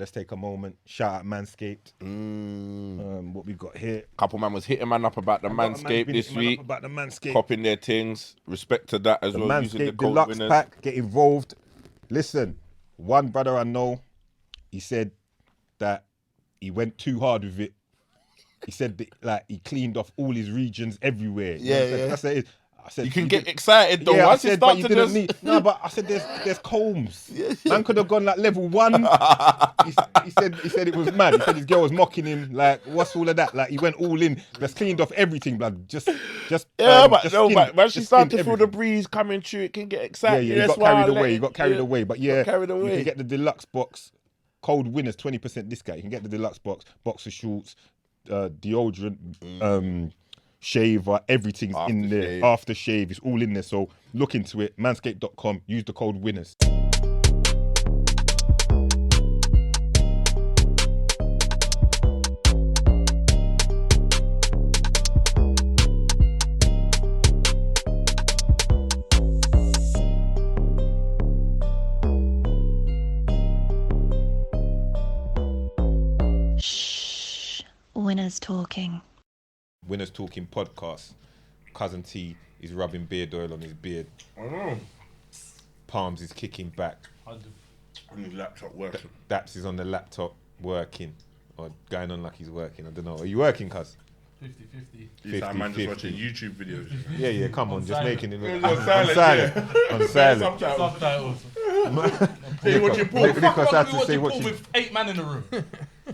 let's take a moment. Shout out Manscaped. What we got here. Couple man was hitting man up about the Manscaped this week. About the Manscaped. Popping their things. Respect to that as The well. Using the Manscaped code Deluxe winners. pack. Get involved. Listen, one brother I know, he said that he went too hard with it. He said that, like, he cleaned off all his regions everywhere. You know what I'm saying? That's it. I said, You can get excited though. Yeah, Once I said, you but start you to didn't just... need. No, but I said there's combs. Man could have gone like level 1. he said it was mad. He said his girl was mocking him. Like, what's all of that? Like, he went all in. Just cleaned off everything, blood. Just but once you start to feel the everything. breeze coming through, it can get excited. Yeah, you That's got why I carried let away. it- You got carried away. But yeah, carried you away. can get the deluxe box. Cold winners, 20% discount. You can get the deluxe box, boxer shorts, deodorant, shaver, everything's in there. Aftershave, it's all in there. So look into it. Manscaped.com. Use the code winners. Shh. Winners talking. Winners Talking podcast. Cousin T is rubbing beard oil on his beard. Palms is kicking back. On his laptop working. Daps is on the laptop working. Or going on like he's working. I don't know. Are you working, cuz? 50-50. It's like man just 50-50. watching YouTube videos. Yeah, come on. On Just silent. making it On look silent, on silent. Subtitles. Subtitles. You watching porn? Nicholas had to We say watching what porn she... with 8 man in the room.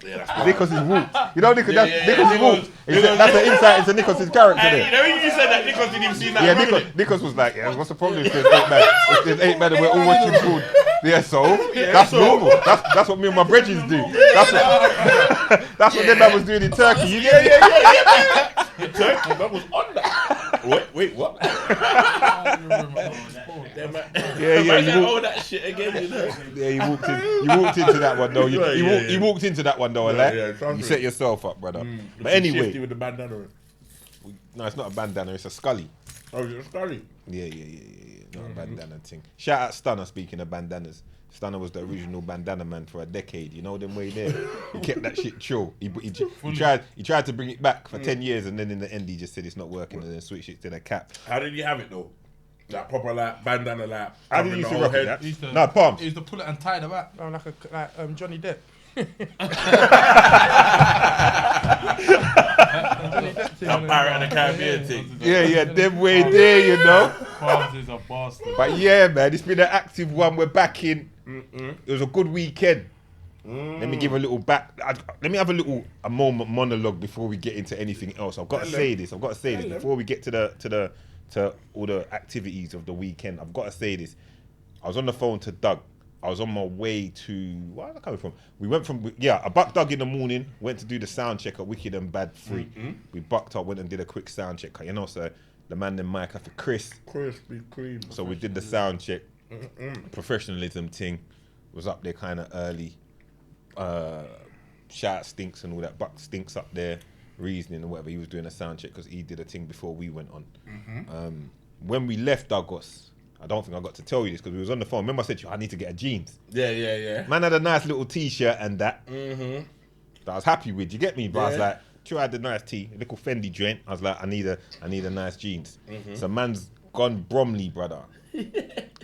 Yeah, that's fine. Nicholas is walked. You know Nicholas, Yeah, Nicholas is walked. That's the insight into Nicholas' character Hey, there. you know you said that Nicholas didn't even see that. Yeah, Nicholas was like, yeah, what's the problem if there's 8 men? If there's 8 men and we're all watching food. Yeah, so that's normal. That's what me and my brethren do. That's what them man was doing in Turkey. You get it? Turkey, man was on that. Wait, what? Yeah, that shit again, you know. Yeah, you walked into that one though. You walked into that one though, like. Yeah, You set yourself up, brother. But Shifty anyway, with the bandana. no, it's not a bandana, it's a scully. Oh, you're sorry. Yeah. Not a bandana thing. Shout out Stunner, speaking of bandanas. Stunner was the original bandana man for a decade. You know them way there. He kept that shit chill. He tried to bring it back for 10 years, and then in the end he just said it's not working, and then switched it to the cap. How did you have it though? Like proper like bandana like. How did you used to covering rock the it? whole That? No, palms. He used to pull it and tie the back. Oh, like Johnny Depp. That Pirate of the Caribbean thing. Yeah, them way there, you know. Palms is a bastard. But yeah, man, it's been an active one. We're back in. It was a good weekend. Let me give a little let me have a moment monologue before we get into anything else. I've got to say this. Before we get to all the activities of the weekend. I've got to say this. I was on the phone to Doug. I was on my way to where am I coming from? We went from I bucked Doug in the morning. Went to do the sound check at Wicked and Bad 3. We bucked up, went and did a quick sound check. You know, so the man then Mike after Chris. Crispy cream. So we did the sound check. Professionalism thing was up there kind of early. Shout out Stinks and all that. Buck Stinks up there, reasoning and whatever. He was doing a sound check because he did a thing before we went on. When we left Douglas, I don't think I got to tell you this because we was on the phone. Remember I said to you, I need to get a jeans. Yeah. Man had a nice little t-shirt and that. That I was happy with. You get me? But I was like, sure, I had a nice tee, a little Fendi joint. I was like, I need a nice jeans. So man's gone Bromley, brother.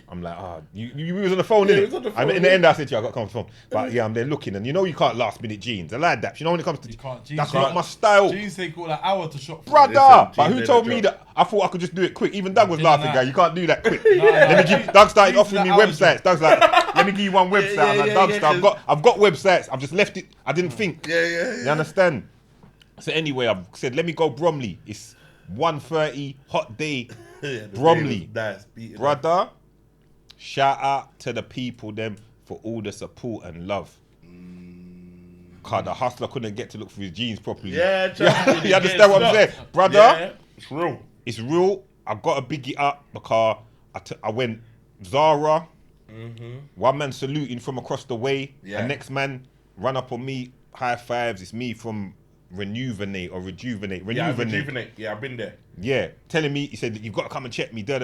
I'm like, you was on the phone, innit? In the end, I said to you, I got to come on the phone. But yeah, I'm there looking, and you know you can't last minute jeans. I like that. You know when it comes to that's not my style. Jeans take all an hour to shop for. Brother, Listen, but who jeans told ain't me the that? I thought I could just do it quick. Even Doug was Yeah, laughing, nah. guy. You can't do that quick. Nah. Doug started Jeans offering me is the hour websites. Doug's like, let me give you one website. I'm like, yeah, Doug, yeah, I've got websites. I've just left it. I didn't think. Yeah. You understand? So anyway, I've said, let me go Bromley. It's 1:30, hot day. Bromley. Nice. Beating Brother, shout out to the people them for all the support and love. Cause the hustler couldn't get to look for his jeans properly. Yeah, you understand what I'm saying? Brother, Yeah, it's real. it's real. I've got to big it up because I went Zara, one man saluting from across the way, Yeah. the next man run up on me, high fives. It's me from rejuvenate. Yeah, Rejuvenate. rejuvenate. Yeah, I've been there. Yeah, telling me, he said, you've got to come and check me. Yeah.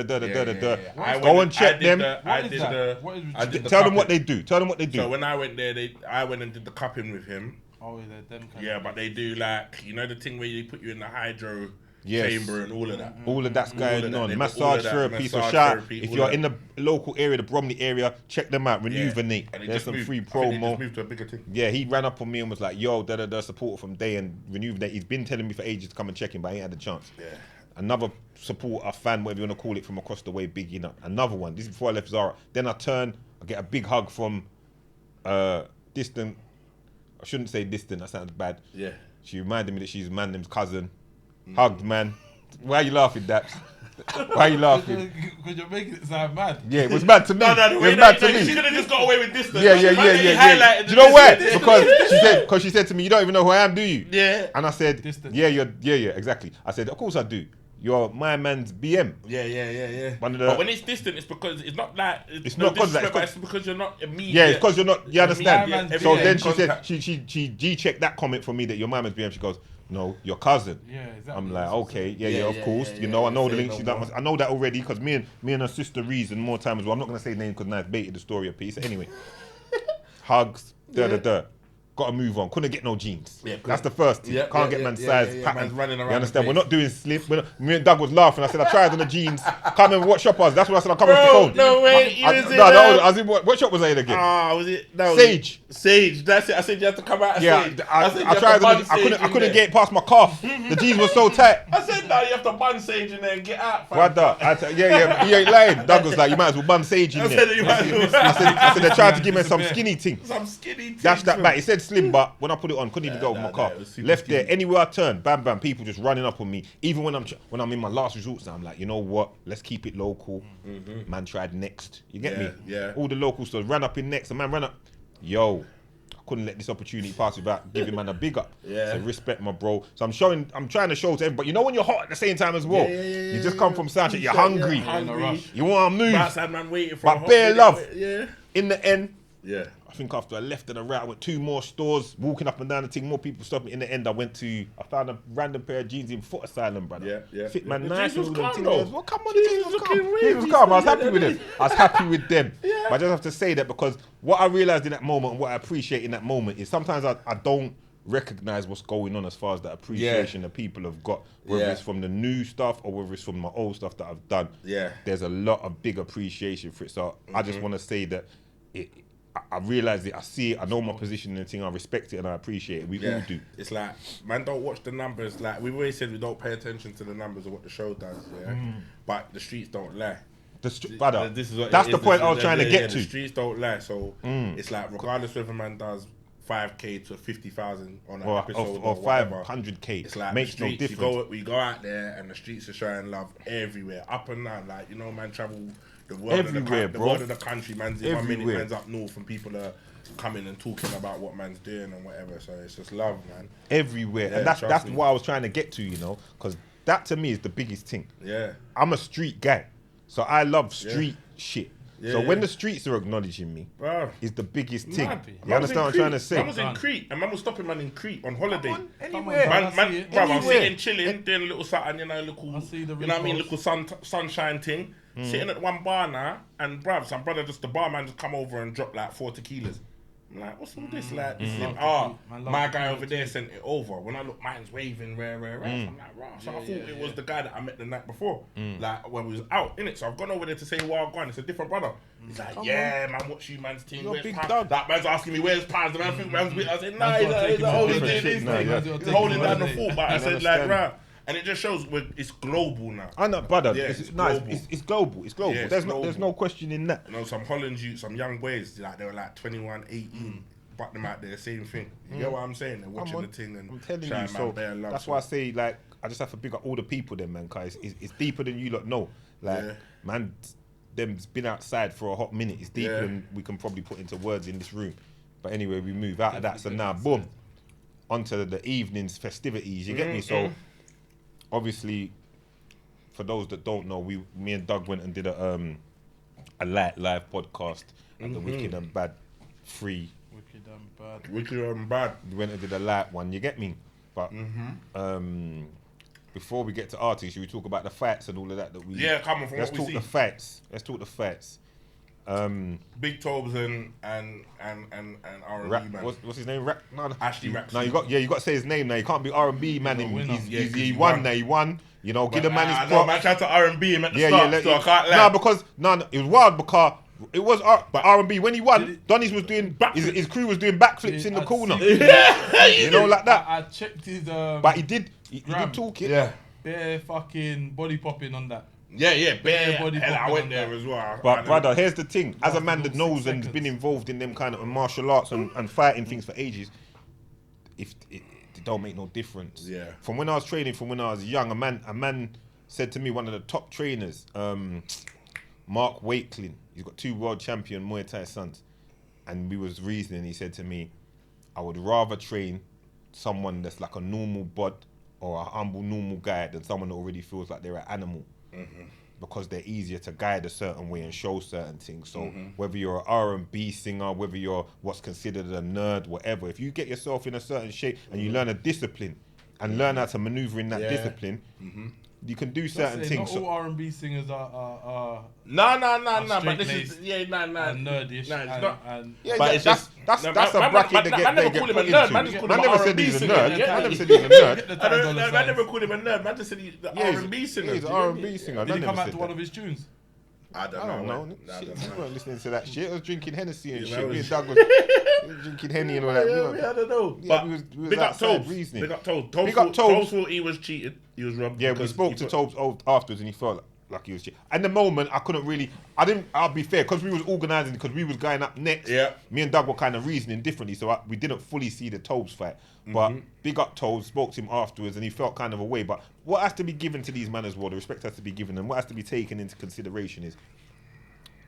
Go and check them. What is that? Tell them what they do. Tell them what they do. So when I went there, I went and did the cupping with him. Oh, yeah, them kind Yeah, of but they do like, you know the thing where you put you in the hydro Yes. chamber and all of that. All of that's going of that. on. They've got all Massage of that. therapy. So Massage shout, therapy, if all you're of in the local area, the Bromley area, check them out. Yeah. Rejuvenate. And they There's just some moved. free I think they promo. just moved to a bigger thing. Yeah, he ran up on me and was like, yo, support from Day and Rejuvenate. He's been telling me for ages to come and check him, but I ain't had the chance. Yeah. Another supporter, fan, whatever you want to call it, from across the way, big enough. Another one. This is before I left Zara. Then I turn, I get a big hug from distant. I shouldn't say distant, that sounds bad. Yeah. She reminded me that she's Mandem's cousin. Hugged, man. Why are you laughing, Daps? Why are you laughing? Because you're making it sound mad. Yeah, it was mad to me. No, It was mad to She me. could have just got away with distance. Yeah. Highlighted Do you know why? the Because she said to me, you don't even know who I am, do you? Yeah. And I said, Distance. yeah, exactly. I said, of course I do. You're my man's BM. Yeah. One of the- But when it's distant, it's because it's not like It's not 'cause of that, disrespect, but it's because you're not immediate. Yeah, it's because you're not. You understand? Yeah, So yeah, then she said contact. she G-checked that comment for me that your mama's BM. She goes, no, your cousin. Yeah, exactly. I'm like, okay, yeah, Yeah, of yeah, course. yeah, You know, I know the say link. no She's done. more. I know that already because me and her sister reason more time as well. I'm not gonna say name because now it's baited the story a piece. Anyway, hugs, Got to move on. Couldn't get no jeans. Yeah, That's the first thing. Yeah, Can't yeah, get man's yeah, size yeah, pattern. man's running around You understand? the We're place. not doing slip. Me and Doug was laughing. I said I tried on the jeans. Can't remember what shop I was. That's what I said. I come off the phone. No way. You was in I was in what shop was I in again? was it? No, Sage. Sage. That's it. I said you have to come out of Yeah, Sage. I said you tried. have to bun I Sage in couldn't there. get it past my calf. The jeans were so tight. I said no, you have to bun Sage in there and get out. fam. Brother, yeah, he ain't lying. Doug was like, you might as well bun Sage in I there. said you might as well. I said they tried to give me some skinny thing. Some skinny. Dash that things, back. It said slim, but when I put it on, couldn't even go with my nah, car. it was super Left skinny. there, anywhere I turn, bam, bam, people just running up on me. Even when I'm in my last resorts, I'm like, you know what? Let's keep it local. Man tried Next. You get me? Mm-hmm. Yeah. All the local stores ran up in Next. A man ran up. Yo, I couldn't let this opportunity pass without giving man a big up. Yeah. So respect my bro. So I'm trying to show to everybody. You know when you're hot at the same time as well. Yeah, You just come from soundcheck. You're hungry. Yeah, hungry. You want to move. Outside man waiting for. But a hot bare minute. love. Yeah. In the end, Yeah. I think after I left and I right, I went 2 more stores, walking up and down the thing, more people stopped me. In the end, I found a random pair of jeans in Foot Asylum, brother. Yeah. Fit man The nice. jeans was and all them calm, things. though. Well, come on, Jeans the jeans was was looking calm. wavy, Jeans was calm. I was yeah, happy with yeah. them. I was happy with them. Yeah. But I just have to say that because what I realised in that moment and what I appreciate in that moment is sometimes I don't recognise what's going on as far as the appreciation that people have got, whether Yeah. it's from the new stuff or whether it's from my old stuff that I've done. Yeah. There's a lot of big appreciation for it. So I just want to say that I realise it, I see it, I know my position in the thing, I respect it and I appreciate it. We all do. It's like, man, don't watch the numbers. Like, we've always said we don't pay attention to the numbers of what the show does, yeah? But the streets don't lie. Brother, This is what that's it the is. point I was trying to get The to. streets don't lie. So it's like, regardless whether man does 5K to 50,000 on an Or episode or whatever, 500K. it's like Makes the no streets, difference. we go out there and the streets are showing love everywhere, up and down. Like, you know, man, travel the world Everywhere, of the, bro. world of the country. Man's in 1 minute, Everywhere. man's up north, and people are coming and talking about what man's doing and whatever. So it's just love, man. Everywhere. Yeah, And that's trust me. what I was trying to get to, you know, because that to me is the biggest thing. Yeah. I'm a street guy, so I love street shit. Yeah, so when yeah. the streets are acknowledging me, Bro. is the biggest thing. Man, You understand what I'm trying to say? Man was in Crete, and man was stopping man in Crete on holiday. Anywhere. Man, I see it. bro, I'm Anywhere. sitting chilling, doing a little something, you know, I see the you know what I mean, repost. little sunshine thing. Sitting at one bar now, and bruv, some brother the barman just come over and drop like 4 tequilas. I'm like, what's all this? Like, this is Love ah, tequila. Man, my love guy tequila over there sent it over. When I look, mine's waving, rare. I'm like, right. So I thought it was the guy that I met the night before, like when we was out, innit? So I've gone over there to say, well, I'm going. It's a different brother. He's like, yeah, man, watch you, man's team. You're Where's big Paz? dog. That man's asking me, where's Paz? The man think man's with. I said, nah, Man's gotta take he's him to holding different doing shit. this Nah, thing. yeah. He's holding down the Holiday. fort. But I said, understand. like, right. And it just shows it's global now. I know, brother. Yeah, it's it's nice. global. It's global. It's global. Yeah, it's there's global. no question in that. You know, some Holland youth, some young boys, like they were like 21, 18, but them out there, same thing. You get what I'm saying? They're watching on. the thing and I'm telling showing you, man so bare love. that's why I say, like, I just have to big up all the people then, man, because it's deeper than you lot know. Like, Yeah. man, them's been outside for a hot minute. It's deeper Yeah. than we can probably put into words in this room. But anyway, we move out of that. So now, boom, onto the evening's festivities. You get me? So, obviously, for those that don't know, me and Doug went and did a live podcast at the Wicked and Bad free. Wicked and bad. Wicked and bad. We went and did a light one. You get me? But before we get to artists, should we talk about the fights and all of that we? Yeah, come on. From Let's what talk we the see. fights. Let's talk the fights. Big Tobes and R&B man. What's his name? Ashley Raxu. No, you got to say his name now. You can't be R&B man. He won. won. Now he won. You know, give the man his No, props. man tried to R&B him at the start, so I can't lie. No, because it was wild because it was R&B. When he won, Donny's was doing his crew was doing backflips in the corner. You know, like that. I checked his. But he did talk it. Yeah. Bare fucking body popping on that. Yeah, bare body hell, I popping went on there that. as well. But brother, here's the thing: as a man that Lasted knows 6 and has been seconds. involved in them kind of martial arts and fighting things for ages, if it don't make no difference. Yeah. From when I was training, from when I was young, a man said to me, one of the top trainers, Mark Wakelin, he's got 2 world champion Muay Thai sons, and we was reasoning. He said to me, I would rather train someone that's like a normal bod or a humble normal guy than someone that already feels like they're an animal. Because they're easier to guide a certain way and show certain things. So whether you're an R&B singer, whether you're what's considered a nerd, whatever, if you get yourself in a certain shape and you learn a discipline and learn how to maneuver in that discipline, you can do certain things. Not all R&B singers are No. But this is and nerdish. Nah, it's not. But it's that's just- a man, bracket man, they man get never put called him a into. nerd, man just called Man him never an said he's a R&B nerd. singer, Man yeah. never said he's a nerd. Man never called him a nerd. Man just said he's the R&B singer. He's an R&B singer. Did he Man come never out said to one that. of his tunes? I I don't know. Nah, Shit, I don't we know. weren't listening to that shit. I was drinking Hennessy and Yeah, shit. man, Me was- and Doug was drinking Henny and all that. I don't know. Yeah, But we was big up outside Tobes. reasoning. Big up Tobes. Big up Tobes. thought he was cheated. He was robbed. Yeah, we because spoke he to put- Tobes afterwards, and he felt like he was shit. At the moment, I couldn't really. I'll be fair, because we was organising, because we was going up next. Yeah. Me and Doug were kind of reasoning differently, so we didn't fully see the Tobes fight. But big up Tobes, spoke to him afterwards, and he felt kind of a way. But what has to be given to these men as well, the respect has to be given, and what has to be taken into consideration is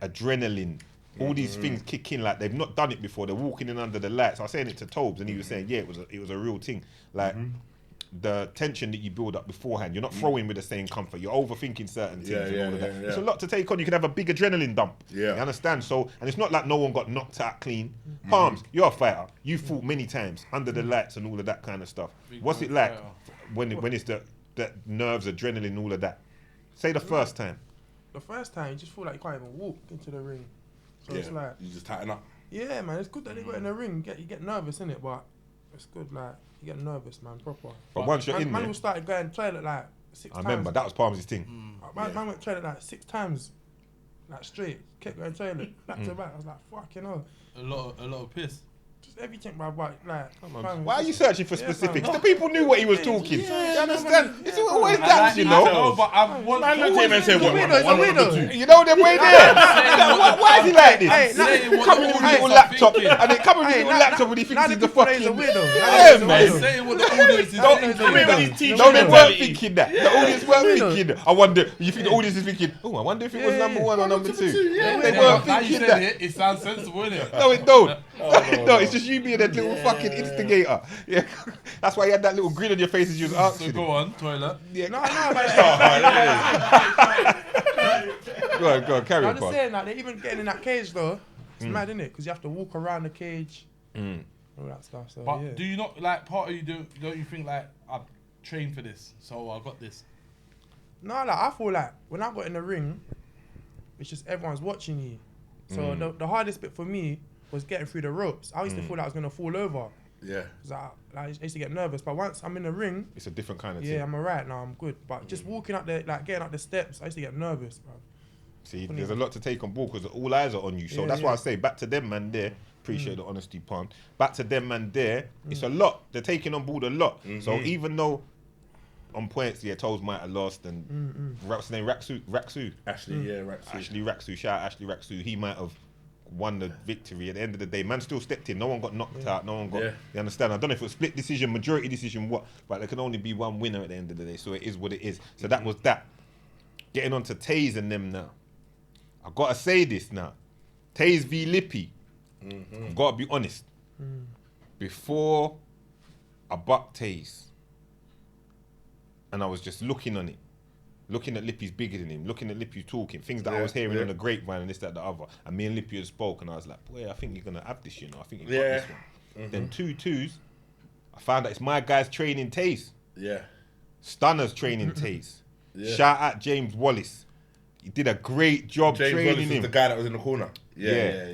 adrenaline. All these things kick in like they've not done it before. They're walking in under the lights. I was saying it to Tobes, and he was saying, yeah, it was a real thing. Like the tension that you build up beforehand, you're not throwing with the same comfort. You're overthinking certain things and all of that. It's a lot to take on. You can have a big adrenaline dump. Yeah. You understand? So, and it's not like no one got knocked out clean. Palms, you're a fighter. You fought many times under the lights and all of that kind of stuff. What's it like when it's the nerves, adrenaline, all of that? Say the first time. The first time, you just feel like you can't even walk into the ring. So Yeah. it's like, You just tighten up. yeah, man, it's good that they got in the ring. You get nervous, innit? But it's good, like, you get nervous, man, proper. But once you're in Man there, will started going toilet like 6 I times. remember that was Palms' thing. Man went toilet like 6 times, like straight. Kept going toilet, back to back. I was like, fucking hell. A lot of piss. Just everything, my boy. Like, fam, Why are just- you searching for Yeah, specifics? fam. The people knew what he was Yeah, talking. yeah, You understand? yeah, It's yeah, always fam. that, you know. No, but I've Man, look at him and say, He's a what? weirdo, he's a One of the weirdo. two. You know them way there. Why is he like this? Hey, saying what Come the with his audience little are laptop, thinking. and then come with his Hey, little laptop when he thinks now he's the the people say he's a fucking. weirdo. Yeah, He's a man. weirdo. Saying what the audience is Don't- thinking. I mean, when he's teaching No, they weren't mentality. thinking that. The audience weren't thinking. I wonder. You think the audience is thinking? Oh, I wonder if it was Yeah, number 1 or number 2. yeah, They Yeah, weren't now you thinking said that. it sounds sensible, innit? No, it don't. no, No, it's just you being a little fucking instigator. Yeah, that's why you had that little grin on your face as you was So asking. go on, toilet. Yeah, No, man. go on, carry I'm on, just Paul. saying, like, they even getting in that cage though. It's mad, innit? Because you have to walk around the cage, all that stuff. So But yeah. do you not like part of you don't you think like I've trained for this, so I got this? No, like I feel like when I got in the ring, it's just everyone's watching you. So the hardest bit for me was getting through the ropes. I used to feel like I was gonna fall over. Yeah. Cause I used to get nervous. But once I'm in the ring, It's a different kind of yeah, thing. I'm alright now. I'm good. But just walking up the getting up the steps, I used to get nervous, bro. See, there's a lot to take on board because all eyes are on you. So Yeah, that's why I yeah. say back to them man there. Appreciate the honesty, Pond. Back to them man there. It's a lot. They're taking on board a lot. So even though on points, yeah, Toes might have lost and what's his name? Raxu. Ashley, yeah, right. Ashley Raxu. Shout out Ashley Raxu. He might have won the victory at the end of the day. Man still stepped in. No one got knocked out. No one got. Yeah. You understand? I don't know if it was split decision, majority decision, what. But there can only be one winner at the end of the day. So it is what it is. So that was that. Getting on to Taze and them now. I've got to say this now. Taze v Lippy. I've got to be honest. Before I bucked Taze, and I was just looking on it, looking at Lippy's bigger than him, looking at Lippy talking, things that I was hearing on the grapevine and this, that, the other. And me and Lippy had spoke, and I was like, boy, I think you're going to have this, you know. I think you got this one. Then 2-2s, I found out it's my guys training Taze. Yeah. Stunner's training Taze. Yeah. Shout out James Wallace. He did a great job James training Wallace him. was the guy that was in the corner. Yeah.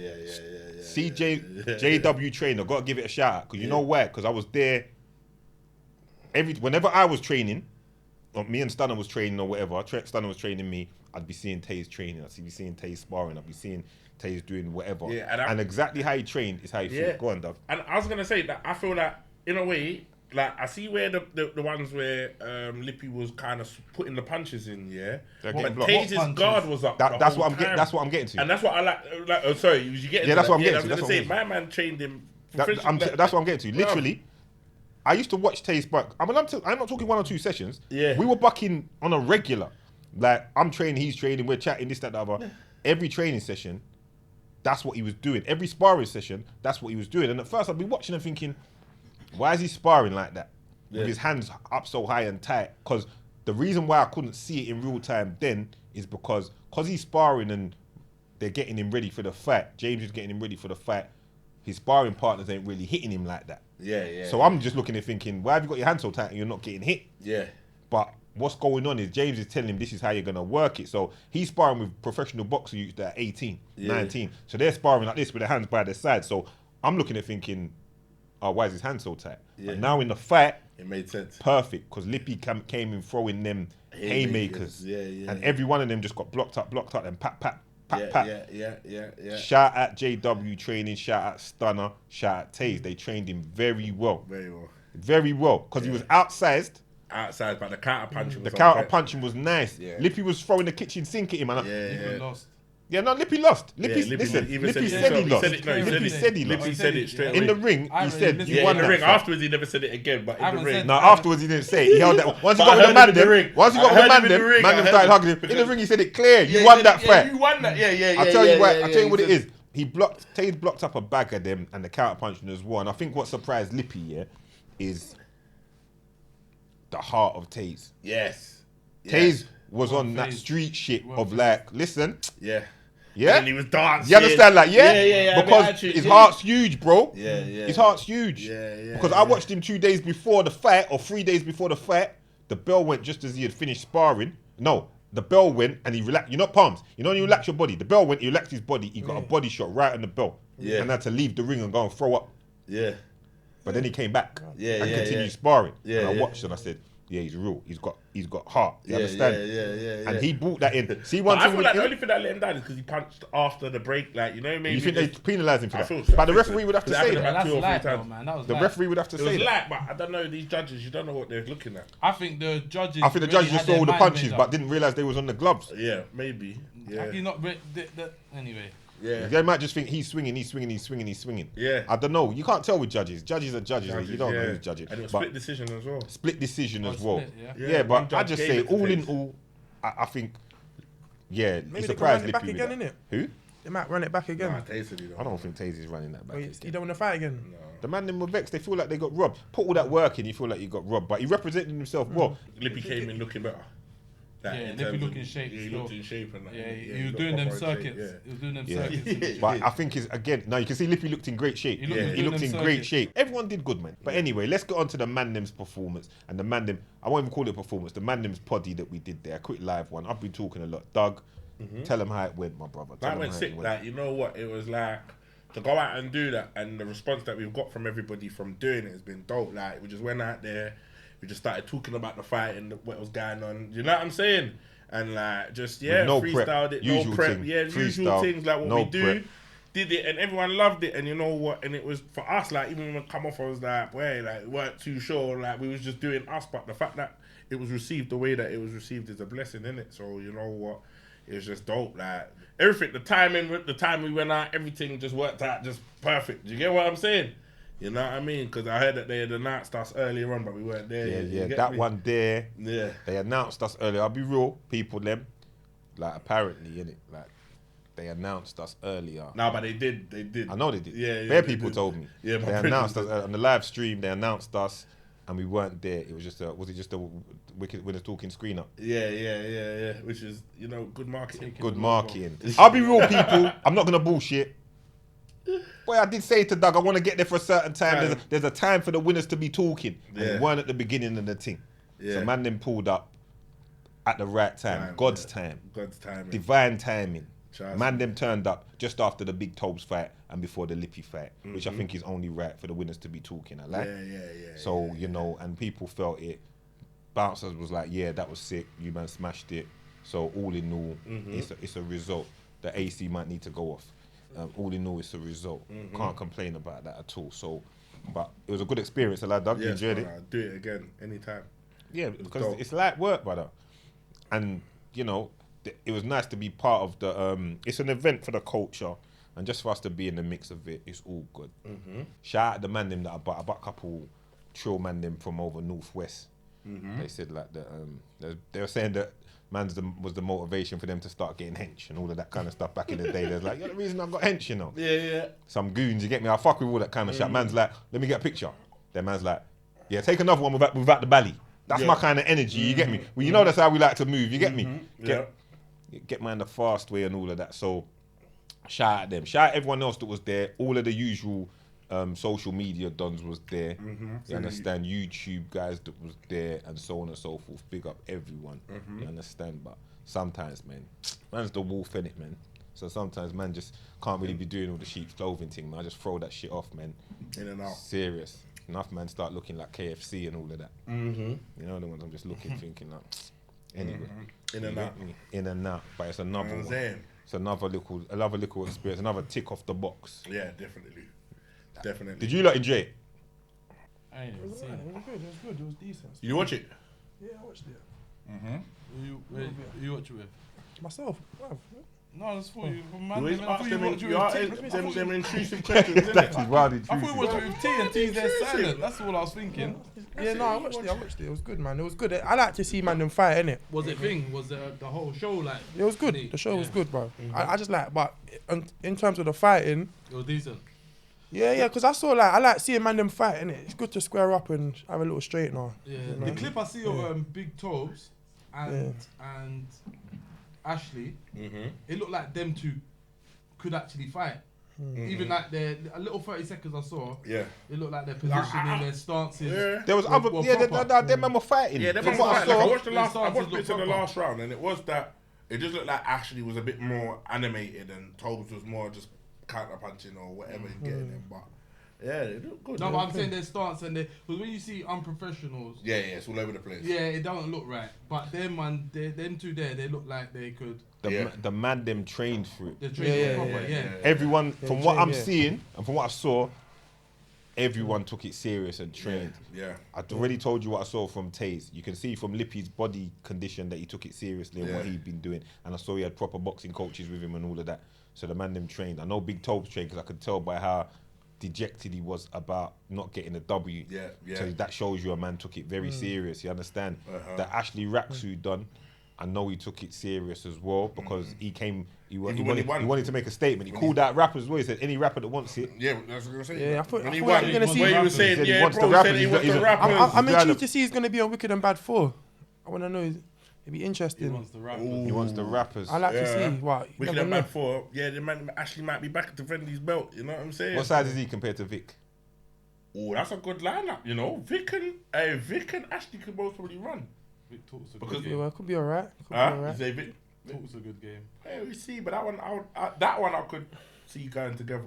JW trainer, gotta give it a shout out because you know why? Because I was there. Whenever I was training, or me and Stunner was training or whatever, Stunner was training me, I'd be seeing Taze training. I'd be seeing Taze sparring. I'd be seeing Taze doing whatever. Yeah, and exactly how he trained is how he feel. Go on, Doug. And I was gonna say that I feel that in a way, like I see where the ones where Lippy was kind of putting the punches in, They're but getting blocked. Taze's guard was up. That's the what whole time. That's what I'm getting to. And that's what I like. Oh, sorry, you get. Yeah, that's what I'm getting to. I was That's what gonna I'm say, getting my man trained him. That's what I'm getting to. Literally, I used to watch Taze buck. I'm not talking 1 or 2 sessions. Yeah. We were bucking on a regular. Like, I'm training, he's training, we're chatting, this, that, the other. Every training session, that's what he was doing. Every sparring session, that's what he was doing. And at first, I'd be watching and thinking, why is he sparring like that? With his hands up so high and tight? Because the reason why I couldn't see it in real time then is because he's sparring and they're getting him ready for the fight. James is getting him ready for the fight. His sparring partners ain't really hitting him like that. So I'm just looking at thinking, why have you got your hands so tight and you're not getting hit? But what's going on is James is telling him this is how you're going to work it. So he's sparring with professional boxer youths that are 18, 19. So they're sparring like this with their hands by their side. So I'm looking at thinking, oh, why is his hand so tight? But now in the fight, it made sense. Perfect, because Lippy came in throwing them haymakers. And every one of them just got blocked up, and pat. Shout out JW training, shout out Stunner, shout out Taze. They trained him very well. Very well. Because he was outsized. But the counter punching was punching was nice. Lippy was throwing the kitchen sink at him. Lippy lost. Yeah, no, Lippy lost. Lippy said he lost. Lippy said it straight away. In the ring, he said, you won the ring. Afterwards, he never said it again, but in the ring. No, afterwards, he didn't say it. He held that. Once he got with the man, man started hugging him. In the ring, he said it clear. You won that fight. You won that. Yeah. I'll tell you what it is. Taze blocked up a bag of them and the counter punching as well. And I think what surprised Lippy, is the heart of Taze. Yes. Taze was on that street shit of like, listen. Yeah. And he was dancing. You understand? Like, Yeah. Because his heart's huge, bro. Yeah. His heart's huge. Yeah. Because I watched him 2 days before the fight or 3 days before the fight. The bell went just as he had finished sparring. No, the bell went and he relaxed. You're not palms. You know when you relax your body? The bell went, he relaxed his body. He got a body shot right on the bell. And had to leave the ring and go and throw up. But then he came back and continued sparring. And I watched and I said, yeah, he's real. He's got heart. You understand? And he brought that in. See, one thing. I feel like the only thing that let him down is because he punched after the break. Like, you know, maybe. You think they penalise him for that? So. But the referee would have to say that. That's light, though, man. That was the referee would have to say that. It was light, but I don't know. These judges, you don't know what they're looking at. I think the judges. just saw all the punches, but didn't realise they was on the gloves. Yeah, maybe. Yeah. Have you not anyway? Yeah. They might just think he's swinging. Yeah. I don't know. You can't tell with judges. Judges are judges. You don't know who's judging. And it was split decision as well. But I just say, all in all, I think, maybe he they can run surprised it back Lippy again, with that. innit? Who? They might run it back again. I don't think Taze is running that back. You don't want to fight again? No. The man them were vexed. They feel like they got robbed. Put all that work in, you feel like you got robbed. But he represented himself well. Lippy came in looking better. Lippy looked in shape. Yeah, he looked in shape. And he was doing them circuits. He was doing them circuits. But I think now you can see Lippy looked in great shape. He looked in great shape. Everyone did good, man. But anyway, let's get on to the Mandem's performance. And the Mandem, I won't even call it a performance, the Mandem's poddy that we did there. A quick live one. I've been talking a lot. Doug, tell them how it went, my brother. That went sick. Like, you know what? It was like, to go out and do that, and the response that we've got from everybody from doing it has been dope. Like, we just went out there, we just started talking about the fight and what was going on. You know what I'm saying? And like, just no freestyled it, usual no prep, thing. usual things like what no we do. Prep. Did it, and everyone loved it. And you know what? And it was for us. Like, even when we come off, I was like, boy, like, we weren't too sure. Like, we was just doing us. But the fact that it was received the way that it was received is a blessing, innit? So you know what? It was just dope. Like, everything, the time we went out, everything just worked out just perfect. Do you get what I'm saying? You know what I mean? Because I heard that they had announced us earlier on, but we weren't there. One there. Yeah. They announced us earlier. I'll be real, people, them. Like, apparently, innit? Like, they announced us earlier. No, but they did. I know they did. Yeah. Bare people told me. Yeah, they announced us on the live stream. They announced us, and we weren't there. It was just a Wicked Winners Talking screen up. Yeah. Which is, good marketing. Good marketing. I'll be real, people. I'm not gonna bullshit. Boy, I did say to Doug, I want to get there for a certain time. There's a time for the winners to be talking. And they weren't at the beginning of the thing. Yeah. So man then pulled up at the right time. God's time. God's timing. Divine timing. Trust Man me. them turned up just after the Big Tobes fight and before the Lippy fight, which I think is only right for the winners to be talking. I like. Yeah. So, you know, and people felt it. Bouncers was like, yeah, that was sick. You man smashed it. So all in all, it's a result. The AC might need to go off. All in all, it's a result. Can't complain about that at all. So, but it was a good experience. I Doug, you enjoyed it. I'll do it again anytime. Yeah, because dope. it's like work, brother. And, you know, it was nice to be part of the... it's an event for the culture. And just for us to be in the mix of it, it's all good. Shout out the man them that I bought a couple trill man them from over Northwest. They said like that they were saying that was the motivation for them to start getting hench and all of that kind of stuff back in the day. There's like, you're the reason I've got hench, you know. Yeah. Some goons, you get me? I fuck with all that kind of shit. Man's like, let me get a picture. Then man's like, yeah, take another one without the belly. That's my kind of energy, you get me? Well, you know that's how we like to move, you get me? Get man the fast way and all of that. So shout out them. Shout out everyone else that was there. All of the usual social media dons was there. You understand? YouTube guys that was there and so on and so forth. Big up everyone. You understand? But sometimes, man's the wolf in it, man. So sometimes man just can't really be doing all the sheep's clothing thing, man. I just throw that shit off, man. In and out. Serious. Enough man start looking like KFC and all of that. You know the ones I'm just looking, thinking like, anyway. In and out. In and out. But it's another one. Saying. It's another little experience, another tick off the box. Yeah, definitely. Did you lot enjoy it? I ain't even seen it. It was good. It was decent. You watch it? Yeah, I watched it. You watch it with? Myself. Bruv. No, that's for you. You always ask them I intrusive questions, isn't it? wild thought you watched it with T and T's there silent. That's all I was thinking. Yeah, no, I watched it. It was good, man. It was good. I like to see man them fight, innit? Was it thing? Was the whole show like? It was good. The show was good, bro. I just like, but in terms of the fighting, It was decent. yeah, because I like seeing man them fight, innit? It's good to square up and have a little straightener. Yeah. You know? The clip I see of Big Tobes and Ashley, it looked like them two could actually fight. Even like a little 30 seconds I saw, it looked like their positioning, their stances. Yeah. There was them men were fighting. Yeah, them From man what I fight. Like, saw, I watched bits of the proper. last round, and it was that it just looked like Ashley was a bit more animated, and Tobes was more just counter punching or whatever and getting him. But yeah, they look good. No, but I'm saying their stance and because when you see unprofessionals, Yeah, it's all over the place. yeah, it doesn't look right. But them two there, they look like they could. the man them trained through it. They're training proper, yeah. Everyone, from what I'm yeah. seeing and from what I saw, everyone took it serious and trained. Yeah. I'd already told you what I saw from Taze. You can see from Lippy's body condition that he took it seriously and what he'd been doing. And I saw he had proper boxing coaches with him and all of that. So the man them trained. I know Big Tobes trained because I could tell by how dejected he was about not getting a W. Yeah. So that shows you a man took it very serious. You understand? The Ashley Racks who done, I know he took it serious as well because he wanted to make a statement. He called out rappers as well. He said any rapper that wants it. Yeah, that's what I was going to say. Yeah, I thought When you he were won, going to see. where he was He saying, said he yeah, wants bro the rappers. said he He's wants a- the he's a- rappers. I'm He's intrigued to see who's going to be on Wicked and Bad 4. I want to know. It'd be He interesting. wants the rap. He wants the rappers. I like to see what. We could have bad for. Yeah, the man Ashley might be back to defend his belt. You know what I'm saying? What size is he compared to Vic? Oh, that's a good lineup. You know, Vic and Ashley could both probably run. Vic talks a Because- good Yeah, game. well, it could be alright. Could be alright. Say Vic. Talks a good game. Yeah, we see, but that one I could see going together.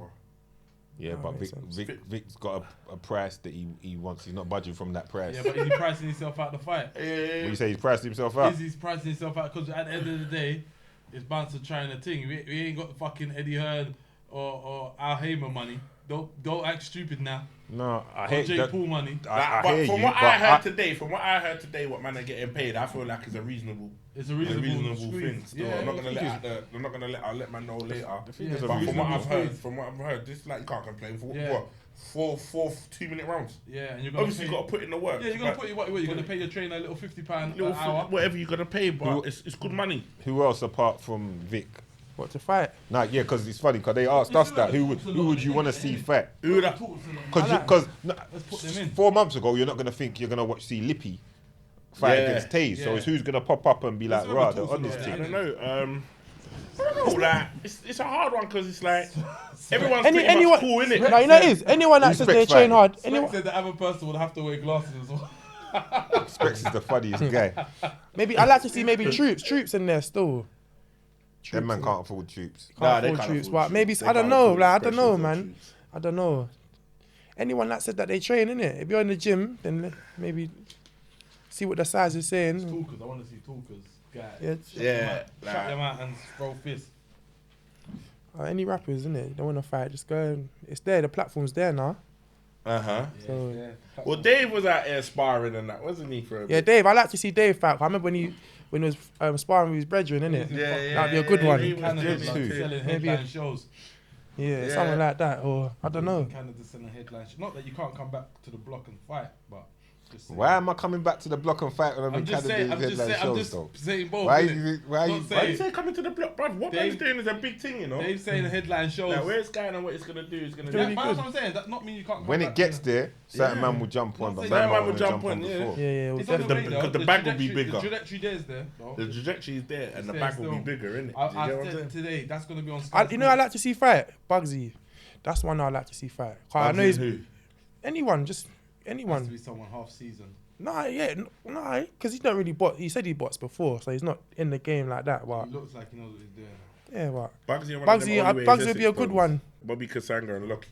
Yeah, but makes sense. Vic's got a price that he wants. He's not budging from that price. Yeah, but is he pricing himself out the fight? What you say? He's priced himself out. Is he pricing himself out? Because at the end of the day, it's Bouncer trying a thing. We ain't got the fucking Eddie Hearn or Al Hamer money. Don't act stupid now. No, I Or hate Jake that. Paul money. I But hear from you, what but I heard today, what man are getting paid, I feel like it's a reasonable. It's a reasonable thing. squeeze. Still, Yeah, I'm not gonna yeah. I'll let man know later. think it's a But reasonable from what I've heard, this like you can't complain for Yeah. what four 2-minute rounds. Yeah, and you're gonna Obviously, pay, you got to put in the work. Yeah, you're gonna but put your what? You're gonna pay your trainer a little £50 an little hour. whatever you gotta pay, but it's good money. Who else apart from Vic? What to fight? Nah, yeah, because it's funny because they asked us that. Who would you want to see fight? Who would I? Because Let's put them in. 4 months ago, you're not gonna think you're gonna see Lippy fight Yeah. against Taze. So Yeah. it's who's gonna pop up and be like, Let's right, go they're on to this the- I thing. don't know. I don't know, like, it's a hard one because it's like, everyone's Anyone, pretty much cool, innit? no, you know it is. Anyone that says they Respect train fighting. hard, Spec anyone, said the other person would have to wear glasses as well. Specs is the funniest guy. maybe I like to see maybe troops in there still. Them man can't afford troops. Nah, they Can't can't troops, afford but maybe troops. They I don't can't know. afford Like I don't know, specials or man. troops. I don't know. Anyone that said that they train, innit? If you're in the gym, then maybe see what the size is saying. Talkers, I want to see talkers. Guys. Yeah. Yeah, Shut like, them out and throw fists. Any rappers, innit? Don't want to fight, just go. It's there. The platform's there now. uh-huh. So- Yeah. Well, Dave was out here sparring and that, wasn't he, for a Yeah, bit? Dave. I like to see Dave fight. I remember when he was sparring with his brethren, innit? Yeah, That'd be a good one. he was Canada, good like, too. selling Maybe headline shows. Yeah, Yeah. something like that, or I don't know. Canada selling headline shows. Not that you can't come back to the block and fight, but just saying. Why am I coming back to the block and fight when I'm I'm in just Canada saying. I'm doing just headline saying. I'm shows just though? saying both. Why innit? you? Why Not you? Why you saying- say coming to the block, bruv? What Dave- man's doing is a big thing, you know? They're saying headline shows. Like, where it's going and what it's going to do is going to Really do. Yeah, but that's what I'm saying. That not mean you can't. Come When back it gets to there, certain Yeah. man will jump on, Not but saying- man Certain man will will jump jump on on, yeah. before. Yeah, yeah. It's We'll on the definitely- way, though. because the bag will be trajectory- bigger. The trajectory there's there. though. The trajectory is there and It's the there bag will be still. bigger, innit? I Do you get what I'm said saying? today that's going to be on. You know, I like to see fight Bugsy. That's one I like to see fight. 'Cause I know he's Who? anyone, just Has anyone. to be someone half season. Nah, yeah, nah, because he don't really bot. He said he bots before, so he's not in the game like that. But He looks like he knows what he's doing. yeah, but Bugsy, and one of them Bugsy, Oliver Bugsy would be a Essex good brothers. one. Bobby Kasanga and Lucky.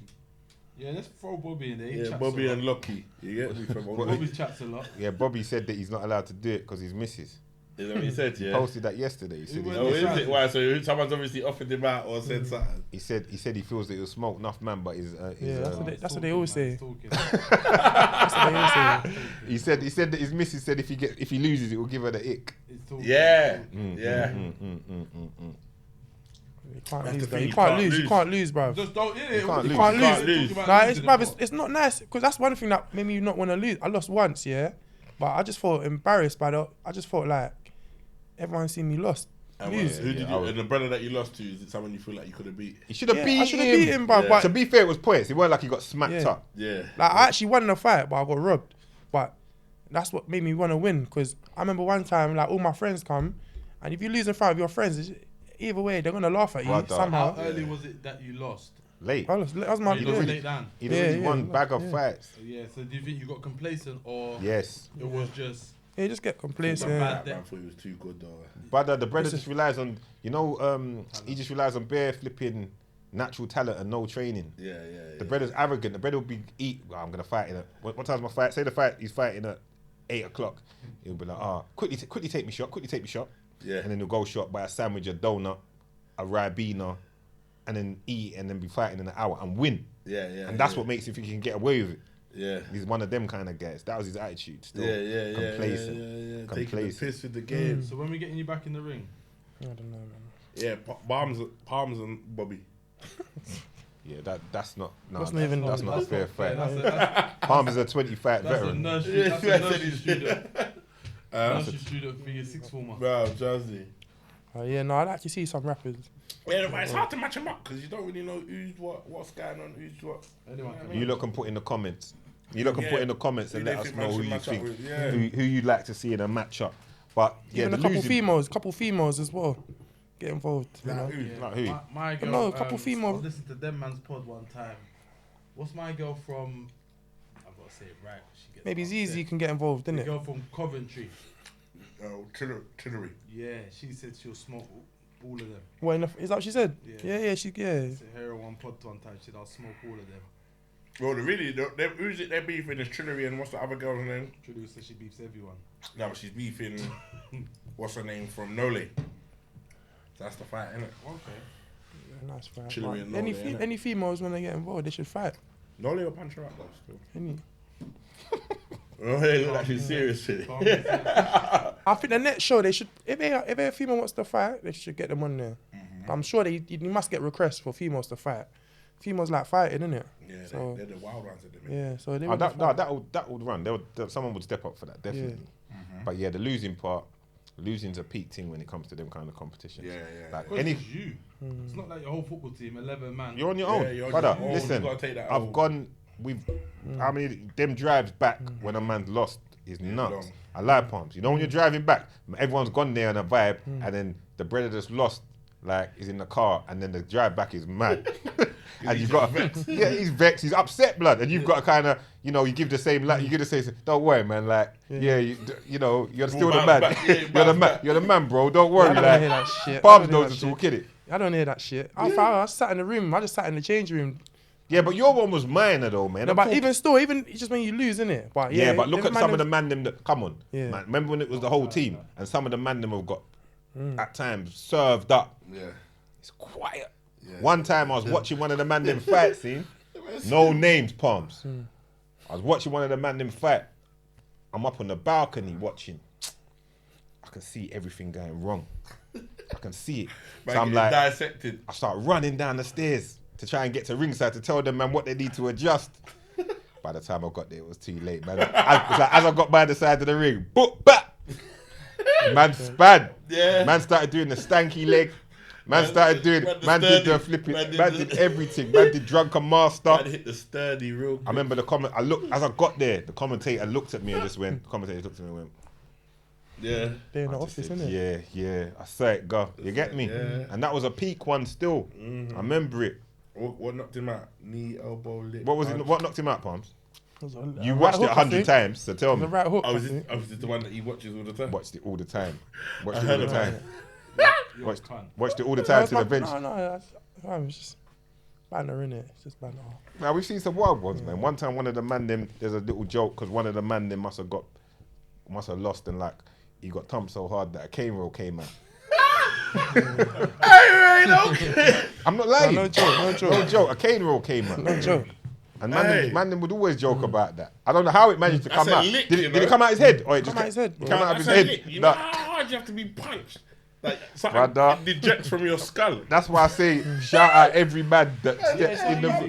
Yeah, let's throw Bobby in there. He Yeah, chats Bobby a lot. and Lucky. You get me from Oliver? Bobby chats a lot. Yeah, Bobby said that he's not allowed to do it because he's misses. Is that what he said? He Yeah. posted that yesterday. He said, Who he's Oh, was is misses. it? Why? So someone's obviously offered him out or said something. He said he feels that he'll smoke enough man, but Yeah, that's what they always say. Talking. That's what they all say. he said that his missus said if he loses it, will give her the ick. He's talking. Yeah. Mm, Yeah. You can't That's lose, the though. thing, You you can't can't lose. You lose. can't lose, bro. Just don't. can't You lose. Can't You can't lose. lose. Nah, it's not nice because that's one thing that made me not want to lose. I lost once, yeah, but I just felt embarrassed by the. I just felt like everyone seen me lost. And Lose. who did Yeah, you? I would- And the brother that you lost to, is it someone you feel like you could have beat? He should have Yeah, beat I should have him. beat him, bro. Yeah. But To be fair, it was points. It weren't like he got smacked Yeah. up. Yeah. like I actually won the fight, but I got robbed. But that's what made me want to win because I remember one time like all my friends come, and if you lose in front of your friends, either way they're gonna laugh at you Brother. somehow. How early was it that you lost? Late. That was my You don't lost really- late down. He'd already Yeah, won yeah, bag of yeah. fights. So, yeah. So do you think you got complacent or Yes. it was just? yeah, just get complacent. Bad That day. man thought he was too good though. But the brother just relies on, he just relies on bare flipping natural talent and no training. Yeah, yeah, yeah. The brother's arrogant. The brother will be well, I'm gonna fight in at what time's my fight? Say the fight he's fighting at 8 o'clock. He'll be like, quickly take me shot, Yeah. and then he'll go shot by a sandwich, a donut, a ribena, and then eat and then be fighting in an hour and win. Yeah, yeah. And that's yeah. what makes him think he can get away with it. Yeah. He's one of them kind of guys. That was his attitude. Still Yeah. complacent. Yeah. Taking the Complacent. piss with the game. So when we getting you back in the ring? I don't know, man. Yeah, Palms and Bobby. Yeah, that's not. No, That's not even- That's not a fair fight. That's Palm is a 20 fight a veteran. nursery. That's a nursery student. Uh, Nursery student for your sixth former. Bro, Jersey. Yeah, no, I'd like to see some rappers. Yeah, but it's hard to match them up because you don't really know who's what's going on, who's what. Anyone can You lot can put in the comments. You lot can Yeah. put in the comments Who and they let us think know man who should you match up think, with, yeah. who you'd like to see in a matchup. But yeah, Even the a couple losing. females as well. Get involved. You know? Like who? Yeah, Like who? My girl. No, a couple female- I was listening to them man's pod one time. What's my girl from? I've got to say it right. She gets Maybe upset. ZZ can get involved, The innit? girl from Coventry. Oh, Tillery. Yeah, she said she'll smoke all of them. What, is that what she said? Yeah. Yeah, She heard her on pod one time. She said I'll smoke all of them. Well, who's it they're beefing is Tillery and what's the other girl's name? Trudy said she beefs everyone. No, but she's beefing, what's her name, from Nole. That's the fight, innit? Okay. Nice fight. Chillery But and any, Nole, innit? any females when they get involved, they should fight. Nole will punch her up though, still. Any. Oh, they look like she's serious with it. Calm yourself. I think the next show they should, if a female wants to fight, they should get them on there. Mm-hmm. I'm sure you must get requests for females to fight. Females like fighting, innit? Yeah, So- they're the wild ones at the minute. Yeah, so they Oh, would that would run. Someone would step up for that, definitely. But yeah, the losing part, losing's a peak thing when it comes to them kind of competitions. Yeah, yeah, Like Because any, it's you. It's not like your whole football team, 11 man. you're on your Yeah, own, you're on brother. your own. Listen, You gotta take that I've L. gone. I mean, them drives back when a man's lost is nuts. long. I lie palms. You know when you're driving back, everyone's gone there on a vibe, and then the brother just lost, like he's in the car, and then the drive back is mad. And He's you've got vexed. yeah, he's vexed, he's upset, blood, and you've got to kind of, you know, you give the same, like you give the same, don't worry, man, like you know, you're still the bounce man, back. Yeah, you're the bounce man, back. you're the man, bro. Don't worry, I don't like hear that shit. Barbs I don't hear knows that the talk, innit? I don't hear that shit. I sat in the room. I just sat in the change room. Yeah, but your one was minor though, man. No, I'm but talking- even still, even just when you lose, innit? But yeah, but look them at some of them- the man them that come on. Yeah. Man, remember when it was the whole team, and some of the man them have got at times served up. Yeah. It's quiet. Yeah. One time I was watching one of the man them fight scene. No names, palms. I was watching one of the man them fight. I'm up on the balcony watching. I can see everything going wrong. I can see it. Man, So I'm getting like, dissected. I start running down the stairs to try and get to ringside to tell them, man, what they need to adjust. By the time I got there, it was too late, man. It's like, as I got by the side of the ring, boop, bap. Man span. Yeah. Man started doing the stanky leg. Man started doing, man did the flipping, man did everything. Man did drunken master. Man hit the sturdy real quick. I remember the comment. I looked as I got there. The commentator looked at me and just went. The commentator looked at me and went. Yeah. They're in the I just office, said, innit? yeah. I saw it go. You get me? Yeah. And that was a peak one still. I remember it. What knocked him out? Knee, elbow, lip. What was it? punch? What knocked him out, Palms? It was a You right watched it hook, I 100 think. times, so tell It was me. a right hook. I was I think. the one that he watches all the time. Watched it all the time. Watched I it all heard the about time. You're Watched, a cunt. watched it all the No, time it's to the not- bench. No, it was just banner, innit? It's just banner. Now we've seen some wild ones, man. One time, one of the man them, there's a little joke because one of the man them must have lost and like he got thumped so hard that a cane roll came out. I'm not lying. No joke, no joke. No joke. A cane roll came out. No joke. And Hey. man them would always joke about that. I don't know how it managed to That's come a out. lick, Did you it, did it know. come out his head? Or it just Come out his head, it bro. came out of his That's a head. lick. You know Nah. how hard you have to be punched? Like something Brother. dejects from your skull. That's why I say shout out every man that steps it's in the. not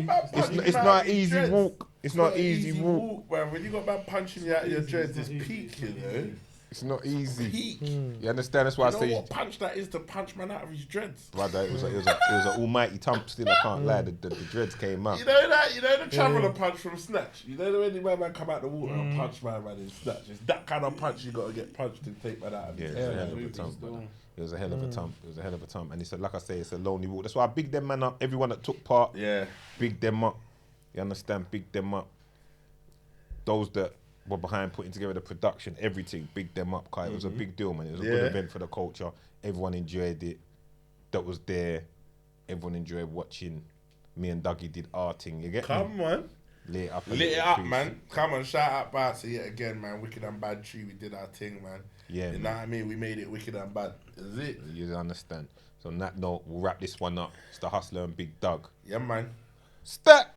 easy. It's not an easy Dreads. walk. It's not easy walk. man. When you got man punching you out of your dreads, it's peak, you know. It's not easy. Peak. You understand? That's why You I know say, what punch that is to punch man out of his dreads. brother, it was an almighty thump. Still, I can't lie. The dreads came out. You know that? You know the traveller punch from Snatch? You know when the man come out the water and punch man in Snatch? It's that kind of punch you got to get punched and take man out of Yeah, his it was a dreads. hell of a thump, brother. It was a hell of a thump. It was a hell of a thump. And it's like I say, it's a lonely walk. That's why I big them man up. Everyone that took part, Yeah. big them up. You understand? Big them up. Those that were behind putting together the production, everything, big them up. Cause it was a big deal, man. It was a good Yeah. event for the culture. Everyone enjoyed it. That was there. Everyone enjoyed watching. Me and Dougie did our thing. You get me? Come on. Lit it up. a Lit little it up, piece. man. Come on, shout out Bartsy yet again, man. Wicked and Bad Tree, we did our thing, man. Yeah, You man. know what I mean? We made it wicked and bad. Is it? You understand. So on that note, we'll wrap this one up. It's the Hustler and Big Doug. Yeah, man. Stat!